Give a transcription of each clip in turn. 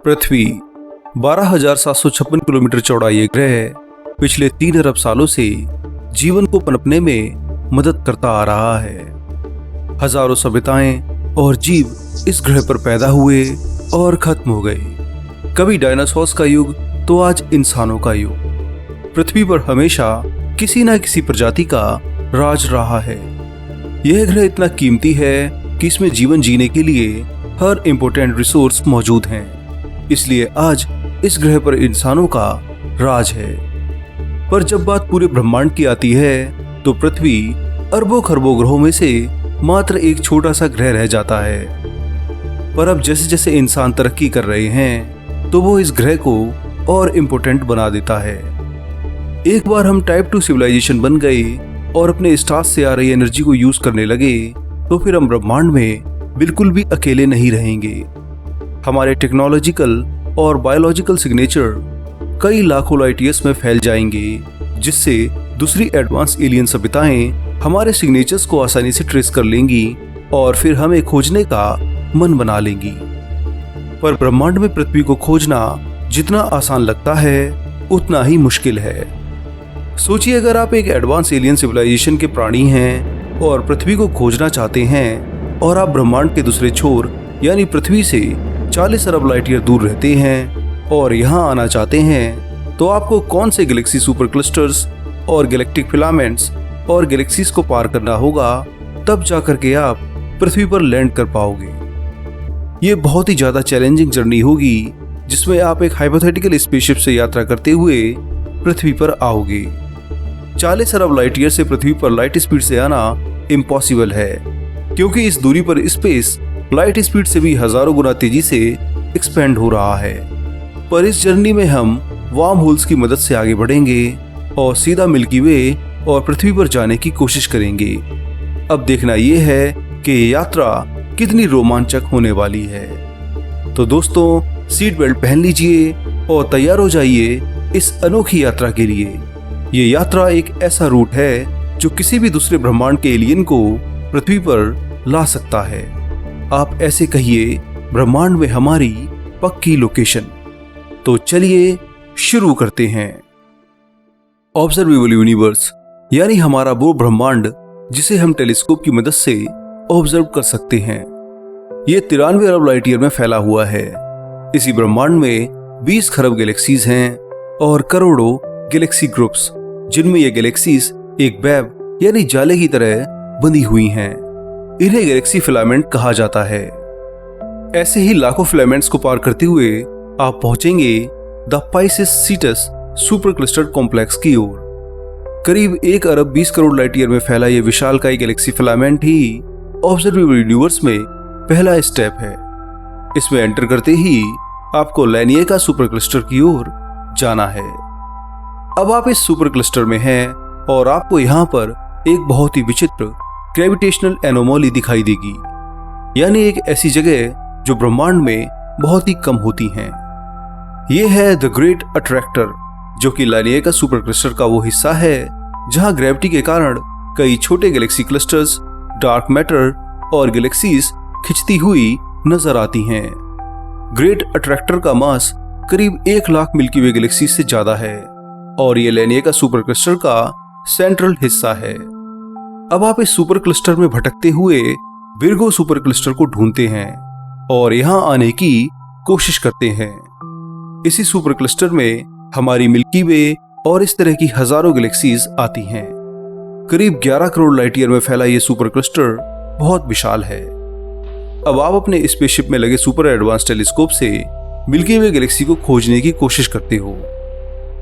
पृथ्वी 12,756 kilometre चौड़ा ये ग्रह पिछले 3 अरब सालों से जीवन को पनपने में मदद करता आ रहा है। हजारों सभ्यताएं और जीव इस ग्रह पर पैदा हुए और खत्म हो गए। कभी डायनासोर्स का युग तो आज इंसानों का युग। पृथ्वी पर हमेशा किसी न किसी प्रजाति का राज रहा है। यह ग्रह इतना कीमती है कि इसमें जीवन जीने के लिए हर इम्पोर्टेंट रिसोर्स मौजूद हैं। इसलिए आज इस ग्रह पर इंसानों का राज है। पर जब बात पूरे ब्रह्मांड की आती है तो पृथ्वी अरबों खरबों ग्रहों में से मात्र एक छोटा सा ग्रह रह जाता है। पर अब जैसे जैसे इंसान तरक्की कर रहे हैं तो वो इस ग्रह को और इम्पोर्टेंट बना देता है। एक बार हम टाइप 2 सिविलाइजेशन बन गए और अपने स्टार्स से आ रही एनर्जी को यूज करने लगे तो फिर हम ब्रह्मांड में बिल्कुल भी अकेले नहीं रहेंगे। हमारे टेक्नोलॉजिकल और बायोलॉजिकल सिग्नेचर कई लाखों लाइट ईयर्स में फैल जाएंगे, जिससे दूसरी एडवांस एलियन सभ्यताएं हमारे सिग्नेचर्स को आसानी से ट्रेस कर लेंगी और फिर हमें खोजने का मन बना लेंगी। पर ब्रह्मांड में पृथ्वी को खोजना जितना आसान लगता है उतना ही मुश्किल है। सोचिए, अगर आप एक एडवांस एलियन सिविलाइजेशन के प्राणी हैं और पृथ्वी को खोजना चाहते हैं और आप ब्रह्मांड के दूसरे छोर यानी पृथ्वी से 40 अरब लाइट ईयर दूर रहते हैं और यहाँ आना चाहते हैं, तो आपको कौन से गैलेक्सी सुपर क्लस्टर्स और गैलेक्टिक फिलामेंट्स और गैलेक्सीज को पार करना होगा, तब जाकर के आप पृथ्वी पर लैंड कर पाओगे। ये बहुत ही ज्यादा चैलेंजिंग जर्नी होगी जिसमें आप एक हाइपोथेटिकल स्पेसशिप से यात्रा करते हुए पृथ्वी पर आओगे। 40 अरब लाइट ईयर से पृथ्वी पर लाइट स्पीड से आना इम्पॉसिबल है, क्योंकि इस दूरी पर स्पेस लाइट स्पीड से भी हजारों गुना तेजी से एक्सपेंड हो रहा है। पर इस जर्नी में हम वार्म होल्स की मदद से आगे बढ़ेंगे और सीधा मिल्की वे और पृथ्वी पर जाने की कोशिश करेंगे। अब देखना यह है कि ये यात्रा कितनी रोमांचक होने वाली है। तो दोस्तों, सीट बेल्ट पहन लीजिए और तैयार हो जाइए इस अनोखी यात्रा के लिए। ये यात्रा एक ऐसा रूट है जो किसी भी दूसरे ब्रह्मांड के एलियन को पृथ्वी पर ला सकता है। आप ऐसे कहिए, ब्रह्मांड में हमारी पक्की लोकेशन। तो चलिए शुरू करते हैं। ऑब्जर्वेबल यूनिवर्स यानी हमारा वो ब्रह्मांड जिसे हम टेलीस्कोप की मदद से ऑब्जर्व कर सकते हैं। ये 93 अरब लाइट ईयर में फैला हुआ है। इसी ब्रह्मांड में 20 खरब गैलेक्सीज हैं और करोड़ों गैलेक्सी ग्रुप्स, जिनमें ये गैलेक्सीज एक वेब यानी जाले की तरह बंधी हुई हैं। इन्हें गैलेक्सी फिलामेंट कहा जाता है। ऐसे ही लाखों फिलामेंट्स को पार करते हुए आप पहुंचेंगे the Pisces seats super cluster complex की ओर। करीब 1 अरब 20 करोड़ लाइट ईयर में फैला यह विशालकाय गैलेक्सी फिलामेंट ही ऑब्जर्वेबल यूनिवर्स में पहला स्टेप है। इसमें एंटर करते ही आपको लैनिएका सुपर क्लस्टर की ओर जाना है। अब आप इस सुपर क्लस्टर में हैं और आपको यहाँ पर एक बहुत ही विचित्र ग्रेविटेशनल एनोमली दिखाई देगी, यानी एक ऐसी जगह जो ब्रह्मांड में बहुत ही कम होती हैं। ये है द ग्रेट अट्रैक्टर, जो कि लैनिएका सुपर क्लस्टर का वो हिस्सा है जहां ग्रेविटी के कारण कई छोटे गैलेक्सी क्लस्टर्स, डार्क मैटर और गैलेक्सीज खिंचती हुई नजर आती हैं। ग्रेट अट्रैक्टर का मास करीब 1 लाख मिल्की वे गैलेक्सी से ज्यादा है और ये लैनिएका सुपर क्लस्टर का सेंट्रल हिस्सा है। अब आप इस सुपर क्लस्टर में भटकते हुए विर्गो सुपर क्लस्टर को ढूंढते हैं और यहां आने की कोशिश करते हैं। इसी सुपर क्लस्टर में हमारी मिल्की वे और इस तरह की हजारों गैलेक्सीज आती हैं। करीब 11 करोड़ लाइट ईयर में फैला ये सुपर क्लस्टर बहुत विशाल है। अब आप अपने स्पेसशिप में लगे सुपर एडवांस टेलीस्कोप से मिल्की वे गैलेक्सी को खोजने की कोशिश करते हो।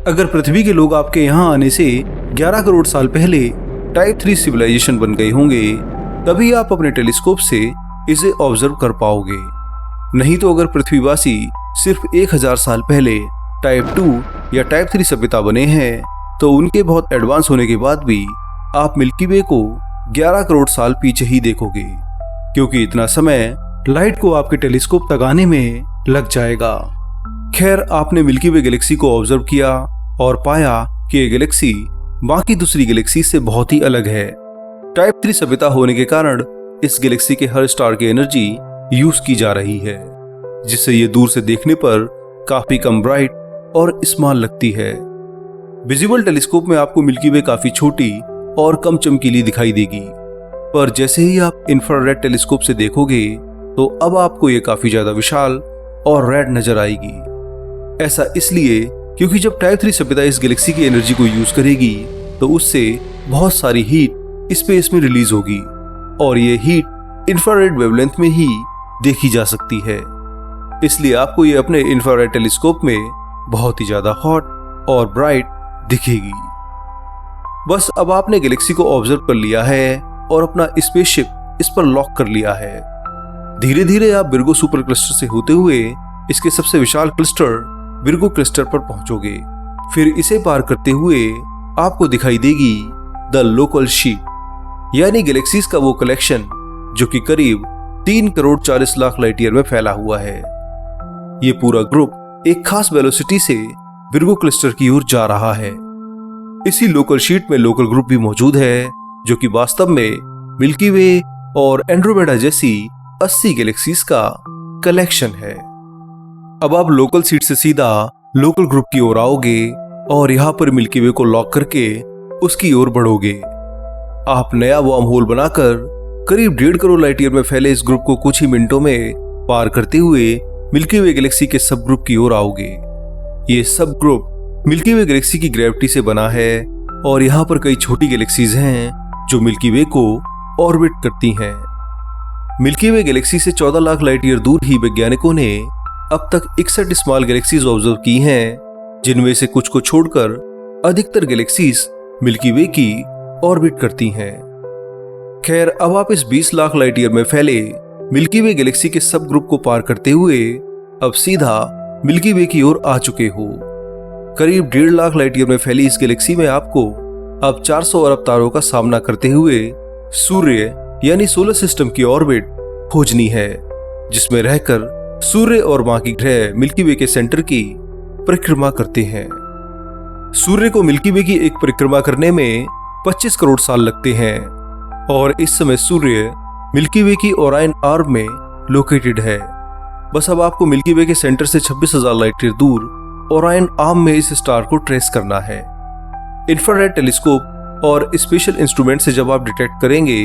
अगर पृथ्वी के लोग आपके यहाँ आने से 11 करोड़ साल पहले टाइप 3 सिविलाइजेशन बन गए होंगे, तभी आप अपने टेलीस्कोप से इसे ऑब्जर्व कर पाओगे। नहीं तो अगर पृथ्वीवासी सिर्फ 1000 साल पहले टाइप 2 या टाइप 3 सभ्यता बने हैं, तो उनके बहुत एडवांस होने के बाद भी आप मिल्की वे को 11 करोड़ साल पीछे ही देखोगे, क्योंकि इतना समय लाइट को आपके टेलीस्कोप तक आने में लग जाएगा। खैर, आपने मिल्की वे गैलेक्सी को ऑब्जर्व किया और पाया कि ये गैलेक्सी बाकी दूसरी गैलेक्सी से बहुत ही अलग है। टाइप 3 सभ्यता होने के कारण इस गैलेक्सी के हर स्टार की एनर्जी यूज की जा रही है। जिससे ये दूर से देखने पर काफी कम ब्राइट और स्मॉल लगती है। विजिबल टेलीस्कोप में आपको मिल्की वे काफी छोटी और कम चमकीली दिखाई देगी, पर जैसे ही आप इंफ्रारेड टेलीस्कोप से देखोगे तो अब आपको ये काफी ज्यादा विशाल और रेड नजर आएगी। ऐसा इसलिए क्योंकि जब टाइप 3 सभ्यता इस गैलेक्सी की एनर्जी को यूज करेगी तो उससे बहुत सारी हीट स्पेस में रिलीज होगी और ये हीट इंफ्रारेड वेवलेंथ में ही देखी जा सकती है। इसलिए आपको ये अपने इंफ्रारेड टेलीस्कोप में बहुत ही ज्यादा हॉट और ब्राइट दिखेगी। बस अब आपने गैलेक्सी को ऑब्जर्व कर लिया है और अपना स्पेसशिप इस पर लॉक कर लिया है। धीरे धीरे आप विर्गो सुपर क्लस्टर से होते हुए इसके सबसे विशाल क्लस्टर विर्गो क्लस्टर पर पहुंचोगे। फिर इसे पार करते हुए आपको दिखाई देगी द लोकल शीट, यानी गैलेक्सीज का वो कलेक्शन जो कि करीब 3 करोड़ 40 लाख लाइट ईयर में फैला हुआ है। ये पूरा ग्रुप एक खास वेलोसिटी से विर्गो क्लस्टर की ओर जा रहा है। इसी लोकल शीट में लोकल ग्रुप भी मौजूद है जो कि वास्तव में मिल्की वे और एंड्रोमेडा जैसी 80 गैलेक्सीज का कलेक्शन है। अब आप लोकल सीट से सीधा लोकल ग्रुप की ओर आओगे और यहाँ पर मिल्की वे को लॉक करके उसकी ओर बढ़ोगे। आप नया वार्म होल बनाकर करीब 1.5 करोड़ लाइट ईयर में फैले इस ग्रुप को कुछ ही मिनटों में पार करते हुए मिल्की वे गैलेक्सी के सब ग्रुप की ओर आओगे। ये सब ग्रुप मिल्की वे गैलेक्सी की ग्रेविटी से बना है और यहाँ पर कई छोटी गैलेक्सीज हैं जो मिल्की वे को ऑर्बिट करती हैं। मिल्की वे गैलेक्सी से 14 लाख लाइट ईयर दूर ही वैज्ञानिकों ने अब तक 61 स्मॉल गैलेक्सीज ऑब्जर्व की हैं, जिनमें से कुछ को छोड़कर अधिकतर गैलेक्सीज मिल्की वे की ऑर्बिट करती हैं। खैर, अब आप इस 20 लाख लाइट ईयर में फैले मिल्की वे गैलेक्सी के सब ग्रुप को पार करते हुए अब सीधा मिल्की वे की ओर आ चुके हो। करीब 1.5 लाख लाइट ईयर में फैली इस गैलेक्सी में आपको अब 400 अरब तारों का सामना करते हुए सूर्य यानी सोलर सिस्टम की ऑर्बिट खोजनी है, जिसमें रहकर सूर्य और बाकी ग्रह मिल्की वे के सेंटर की परिक्रमा करते हैं। सूर्य को मिल्की वे की एक परिक्रमा करने में 25 करोड़ साल लगते हैं और इस समय सूर्य मिल्की वे की ओरायन आर्म में लोकेटेड है। बस अब आपको मिल्की वे के सेंटर से 26,000 लाइट ईयर दूर ओरायन आर्म में इस स्टार को ट्रेस करना है। इंफ्रारेड टेलीस्कोप और स्पेशल इंस्ट्रूमेंट से जब आप डिटेक्ट करेंगे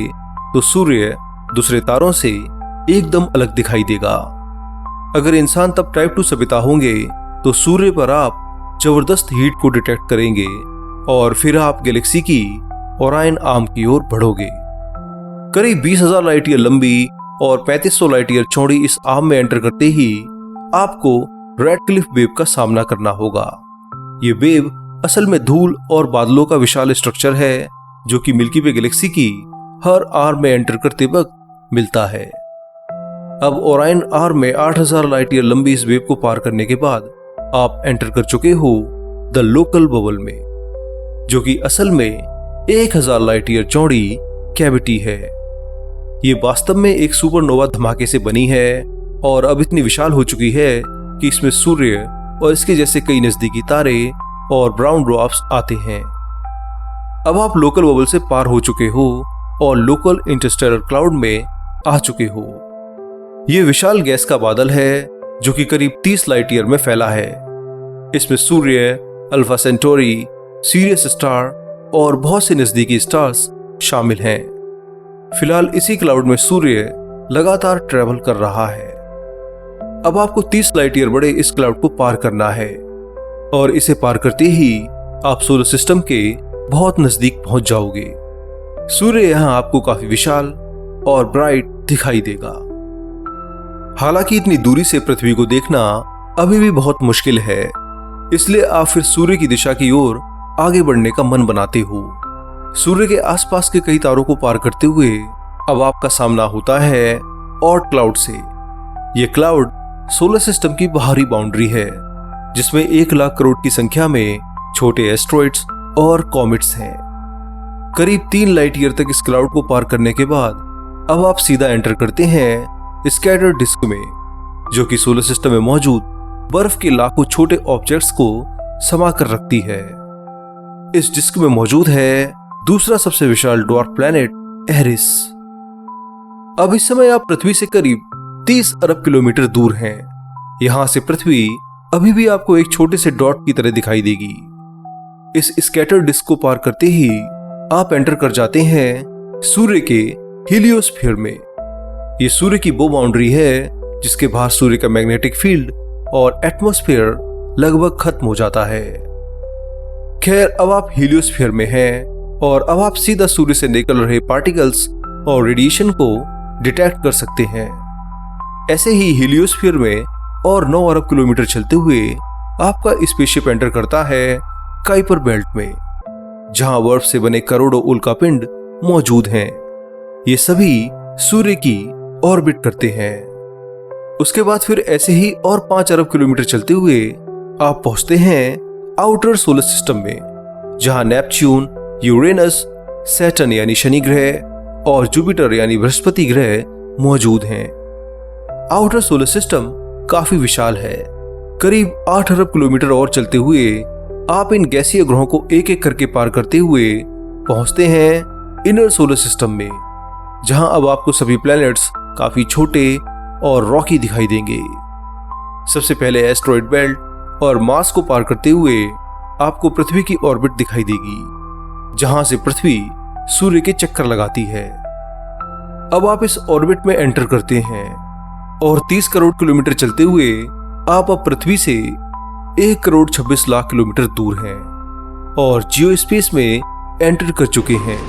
तो सूर्य दूसरे तारों से एकदम अलग दिखाई देगा। अगर इंसान तब टाइप 2 सभ्यता होंगे तो सूर्य पर आप जबरदस्त हीट को डिटेक्ट करेंगे और फिर आप गैलेक्सी की ओरायन आर्म की ओर बढ़ोगे। करीब 20,000 लाइट ईयर लंबी और 3500 लाइट ईयर चौड़ी इस आर्म में एंटर करते ही आपको रेडक्लिफ वेव का सामना करना होगा। ये वेव असल में धूल और बादलों का विशाल स्ट्रक्चर है जो कि मिल्की वे गैलेक्सी की हर आर्म में एंटर करते वक्त मिलता है। अब ओरायन आर्म में 8,000 लाइट ईयर लंबी इस वेव को पार करने के बाद आप एंटर कर चुके हो द लोकल बबल में, जो कि असल में 1000 लाइट ईयर चौड़ी कैविटी है। ये वास्तव में एक सुपरनोवा धमाके से बनी है और अब इतनी विशाल हो चुकी है कि इसमें सूर्य और इसके जैसे कई नजदीकी तारे और ब्राउन ड्वार्फ्स आते हैं। अब आप लोकल बबल से पार हो चुके हो और लोकल इंटरस्टेलर क्लाउड में आ चुके हो। ये विशाल गैस का बादल है जो कि करीब 30 लाइट ईयर में फैला है। इसमें सूर्य, अल्फा सेंटोरी, सीरियस स्टार और बहुत से नजदीकी स्टार्स शामिल हैं। फिलहाल इसी क्लाउड में सूर्य लगातार ट्रेवल कर रहा है। अब आपको 30 लाइट ईयर बड़े इस क्लाउड को पार करना है और इसे पार करते ही आप सोलर सिस्टम के बहुत नजदीक पहुंच जाओगे। सूर्य यहां आपको काफी विशाल और ब्राइट दिखाई देगा। हालांकि इतनी दूरी से पृथ्वी को देखना अभी भी बहुत मुश्किल है, इसलिए आप फिर सूर्य की दिशा की ओर आगे बढ़ने का मन बनाते हो। सूर्य के आसपास के कई तारों को पार करते हुए अब आपका सामना होता है ऑर्ट क्लाउड से। यह क्लाउड सोलर सिस्टम की बाहरी बाउंड्री है, जिसमें 1 लाख करोड़ की संख्या में छोटे एस्ट्रॉइड्स और कॉमेट्स हैं। करीब 3 लाइट ईयर तक इस क्लाउड को पार करने के बाद अब आप सीधा एंटर करते हैं स्कैटर्ड डिस्क में, जो कि सोलर सिस्टम में मौजूद बर्फ के लाखों छोटे ऑब्जेक्ट्स को समा कर रखती है। इस डिस्क में मौजूद है दूसरा सबसे विशाल ड्वार्फ प्लैनेट एरिस। अब इस समय आप पृथ्वी से करीब 30 अरब किलोमीटर दूर हैं यहां से पृथ्वी अभी भी आपको एक छोटे से डॉट की तरह दिखाई देगी। इस स्कैटर डिस्क को पार करते ही आप एंटर कर जाते हैं सूर्य के हीलियोस्फीयर में। ये सूर्य की वो बाउंड्री है जिसके बाहर सूर्य का मैग्नेटिक फील्ड और एटमॉस्फेयर लगभग खत्म हो जाता है। खैर, अब आप हीलियोस्फीयर में हैं और अब आप सीधा सूर्य से निकल रहे पार्टिकल्स और रेडिएशन को डिटेक्ट कर सकते हैं। ऐसे ही हीलियोस्फीयर में और 9 अरब किलोमीटर चलते हुए आपका स्पेसशिप एंटर करता है काइपर बेल्ट में, जहां बर्फ से बने करोड़ों उल्कापिंड मौजूद हैं। ये सभी सूर्य की ऑर्बिट करते हैं। उसके बाद फिर ऐसे ही और 5 अरब किलोमीटर चलते हुए आप पहुंचते हैं आउटर सोलर सिस्टम में, जहां नेपच्यून, यूरेनस, सैटर्न यानी शनि ग्रह और जुपिटर यानी बृहस्पति ग्रह मौजूद हैं। आउटर सोलर सिस्टम काफी विशाल है। करीब 8 अरब किलोमीटर और चलते हुए आप इन गैसीय ग्रहों को एक एक करके पार करते हुए पहुंचते हैं इनर सोलर सिस्टम में, जहां अब आपको सभी प्लैनेट्स काफी छोटे और रॉकी दिखाई देंगे। सबसे पहले एस्ट्रॉइड बेल्ट और मार्स को पार करते हुए आपको पृथ्वी की ऑर्बिट दिखाई देगी, जहां से पृथ्वी सूर्य के चक्कर लगाती है। अब आप इस ऑर्बिट में एंटर करते हैं और 30 करोड़ किलोमीटर चलते हुए आप अब पृथ्वी से 1 करोड़ 26 लाख किलोमीटर दूर हैं और जियो स्पेस में एंटर कर चुके हैं।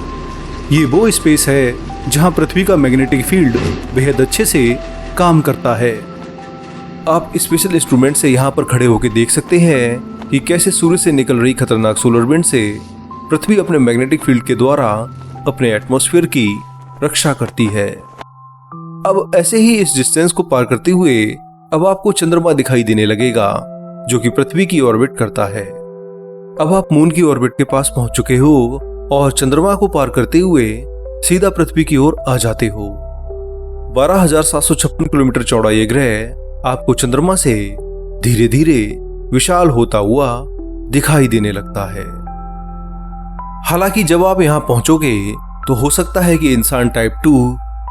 ये वो स्पेस है जहां पृथ्वी का मैग्नेटिक फील्ड बेहद अच्छे से काम करता है। आप स्पेशल इंस्ट्रूमेंट से यहाँ पर खड़े होकर देख सकते हैं कि कैसे सूर्य से निकल रही खतरनाक सोलर विंड से पृथ्वी अपने मैग्नेटिक फील्ड के द्वारा अपने एटमॉस्फेयर की रक्षा करती है। अब ऐसे ही इस डिस्टेंस को पार करते हुए अब आपको चंद्रमा दिखाई देने लगेगा, जो कि पृथ्वी की ऑर्बिट करता है। अब आप मून की ऑर्बिट के पास पहुंच चुके हो और चंद्रमा को पार करते हुए सीधा पृथ्वी की ओर आ जाते हो। 12,756 किलोमीटर चौड़ा ये ग्रह आपको चंद्रमा से धीरे धीरे विशाल होता हुआ दिखाई देने लगता है। हालांकि जब आप यहां पहुंचोगे तो हो सकता है कि इंसान टाइप 2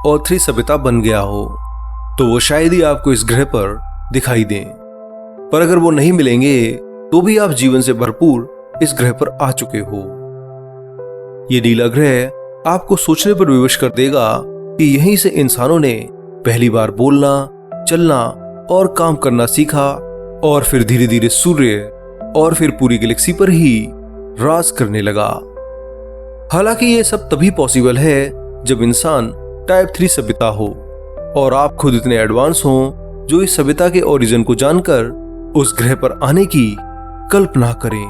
और 3 सभ्यता बन गया हो, तो वो शायद ही आपको इस ग्रह पर दिखाई दें। पर अगर वो नहीं मिलेंगे तो भी आप जीवन से भरपूर इस ग्रह पर आ चुके हो। ये नीला ग्रह आपको सोचने पर विवश कर देगा कि यहीं से इंसानों ने पहली बार बोलना, चलना और काम करना सीखा और फिर धीरे धीरे सूर्य और फिर पूरी गैलेक्सी पर ही राज करने लगा। हालांकि ये सब तभी पॉसिबल है जब इंसान टाइप 3 सभ्यता हो और आप खुद इतने एडवांस हो जो इस सभ्यता के ओरिजिन को जानकर उस ग्रह पर आने की कल्पना करें।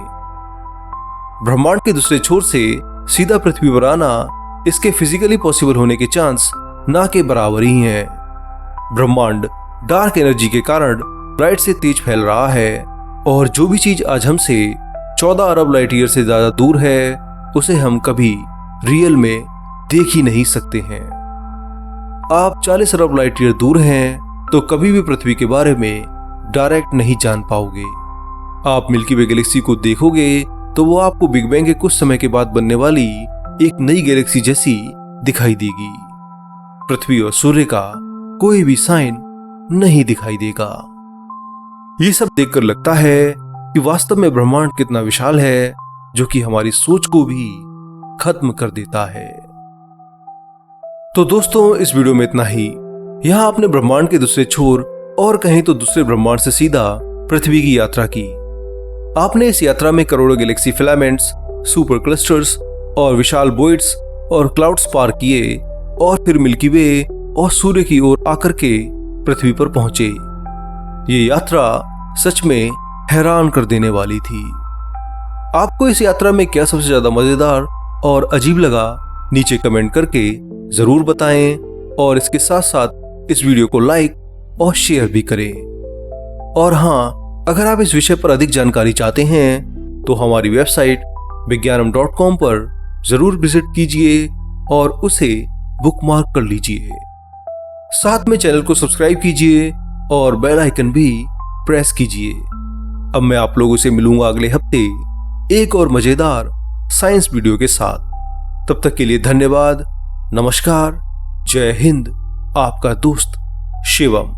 ब्रह्मांड के दूसरे छोर से सीधा पृथ्वी पर आना इसके फिजिकली पॉसिबल होने के चांस ना के बराबर ही हैं। ब्रह्मांड डार्क एनर्जी के कारण लाइट से तेज फैल रहा है और जो भी चीज आज हमसे 14 अरब लाइट ईयर से ज्यादा दूर है उसे हम कभी रियल में देख ही नहीं सकते हैं। आप 40 अरब लाइट ईयर दूर हैं तो कभी भी पृथ्वी के बारे में डायरेक्ट नहीं जान पाओगे। आप मिल्की वे गैलेक्सी को देखोगे तो वो आपको बिग बैंग के कुछ समय के बाद बनने वाली एक नई गैलेक्सी जैसी दिखाई देगी। पृथ्वी और सूर्य का कोई भी साइन नहीं दिखाई देगा। ये सब देखकर लगता है कि वास्तव में ब्रह्मांड कितना विशाल है, जो कि हमारी सोच को भी खत्म कर देता है। तो दोस्तों, इस वीडियो में इतना ही। यहां आपने ब्रह्मांड के दूसरे छोर और कहीं तो दूसरे ब्रह्मांड से सीधा पृथ्वी की यात्रा की। आपने इस यात्रा में करोड़ों गैलेक्सी फिलामेंट्स, सुपर क्लस्टर्स और विशाल बॉइड्स और क्लाउड्स पार किए और फिर मिल्की वे और सूर्य की ओर आकर के पृथ्वी पर पहुंचे। ये यात्रा सच में हैरान कर देने वाली थी। आपको इस यात्रा में क्या सबसे ज्यादा मजेदार और अजीब लगा, नीचे कमेंट करके जरूर बताएं और इसके साथ साथ इस वीडियो को लाइक और शेयर भी करें। और हाँ, अगर आप इस विषय पर अधिक जानकारी चाहते हैं तो हमारी वेबसाइट विज्ञानम.com पर जरूर विजिट कीजिए और उसे बुकमार्क कर लीजिए। साथ में चैनल को सब्सक्राइब कीजिए और बेल आइकन भी प्रेस कीजिए। अब मैं आप लोगों से मिलूंगा अगले हफ्ते एक और मजेदार साइंस वीडियो के साथ। तब तक के लिए धन्यवाद, नमस्कार, जय हिंद, आपका दोस्त शिवम।